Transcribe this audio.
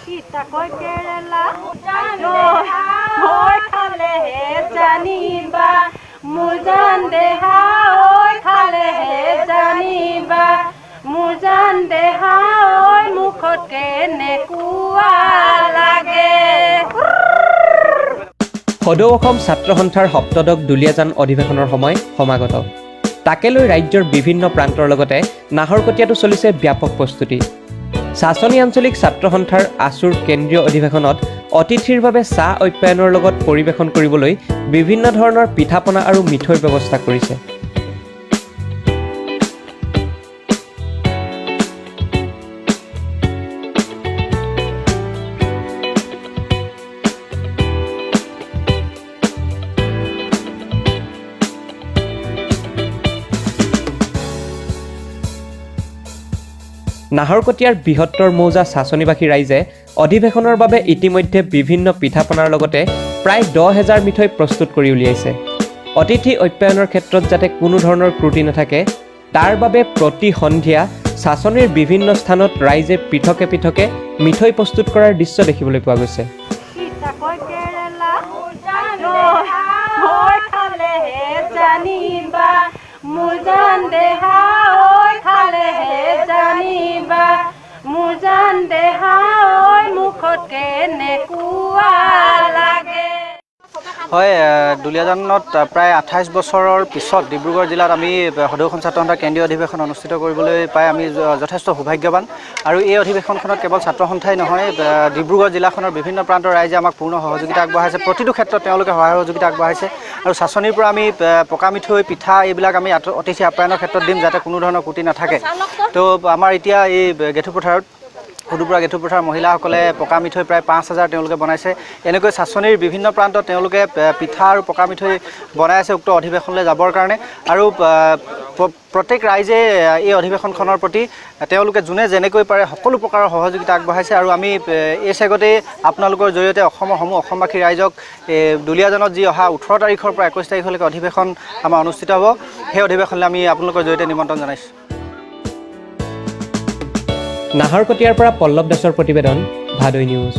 Itakoy kerela, hoy khale he janiba, mujan deha hoy khale he janiba, mujan deha hoy mukhote nekua lage. সদৌ অসম ছাত্ৰ সন্থাৰ সপ্তদশ দুলীয়াজান অধিৱেশনৰ সময় সমাগত। তাকে লৈ ৰাজ্যৰ বিভিন্ন প্ৰান্তৰ লগতে নাহৰকটীয়াতো চলিছে ব্যাপক প্ৰস্তুতি। শাসনী আঞ্চলিক ছাত্ৰ সন্থাৰ আসুৰ কেন্দ্ৰীয় অধিৱেশনত অতিথিৰ বাবে চাহ অপ্যায়নৰ লগত পৰিৱেশন কৰিবলৈ বিভিন্ন ধৰণৰ পিঠাপনা আৰু মিঠৈৰ ব্যৱস্থা কৰিছে। নাহৰকটীয়াৰ বৃহত্তৰ মৌজা শাসনীবাসী ৰাইজে অধিৱেশনৰ বাবে ইতিমধ্যে বিভিন্ন পিঠাপনাৰ লগতে প্ৰায় 10,000 মিঠৈ প্ৰস্তুত কৰি উলিয়াইছে। অতিথি অপ্যায়নৰ ক্ষেত্ৰত যাতে কোনো ধৰণৰ ত্ৰুটি নাথাকে তাৰ বাবে প্ৰতি সন্ধিয়া শাসনীৰ বিভিন্ন স্থানত ৰাইজে পৃথকে পৃথকে মিঠৈ প্ৰস্তুত কৰাৰ দৃশ্য দেখিবলৈ পোৱা গৈছে। Mujan deha hoy khale he janiba, mujan deha hoy mukhote nekua lage. হয়, দুলীয়াজানত প্ৰায় 28 বছৰৰ পিছত ডিব্ৰুগড় জিলাত আমি সদৌ অসম ছাত্ৰ সন্থাৰ কেন্দ্ৰীয় অধিৱেশন অনুষ্ঠিত কৰিবলৈ পাই আমি যথেষ্ট সৌভাগ্যৱান। আৰু এই অধিৱেশনখনত কেৱল ছাত্ৰ সন্থাই নহয়, ডিব্ৰুগড় জিলাখনৰ বিভিন্ন প্ৰান্তৰ ৰাইজে আমাক পূৰ্ণ সহযোগিতা আগবঢ়াইছে। প্ৰতিটো ক্ষেত্ৰত তেওঁলোকে সহায় সহযোগিতা আগবঢ়াইছে। আৰু শাসনীৰ পৰা আমি পকা মিঠৈ, পিঠা এইবিলাক আমি অতিথি আপ্যায়নৰ ক্ষেত্ৰত দিম যাতে কোনো ধৰণৰ ত্ৰুটি নাথাকে। তো আমাৰ এতিয়া এই গেথুপথাৰত সদুপুৰা গেথুপথাৰ মহিলাসকলে পকা মিঠৈ প্ৰায় 5,000 তেওঁলোকে বনাইছে। এনেকৈ শাসনীৰ বিভিন্ন প্ৰান্তত তেওঁলোকে পিঠা আৰু পকা মিঠৈ বনাই আছে উক্ত অধিৱেশনলৈ যাবৰ কাৰণে। আৰু প্ৰত্যেক ৰাইজে এই অধিৱেশনখনৰ প্ৰতি তেওঁলোকে যোনে যেনেকৈ পাৰে সকলো প্ৰকাৰৰ সহযোগিতা আগবঢ়াইছে। আৰু আমি এই চেগতে আপোনালোকৰ জৰিয়তে অসমৰ সমূহ অসমবাসী ৰাইজক দুলীয়াজানত যি অহা 18 তাৰিখৰ পৰা 21 তাৰিখলৈকে অধিৱেশন আমাৰ অনুষ্ঠিত হ'ব, সেই অধিৱেশনলৈ আমি আপোনালোকৰ জৰিয়তে নিমন্ত্ৰণ জনাইছোঁ। নাহৰকটীয়াৰ পৰা পল্লৱ দাসৰ প্ৰতিবেদন, ভাদৈ নিউজ।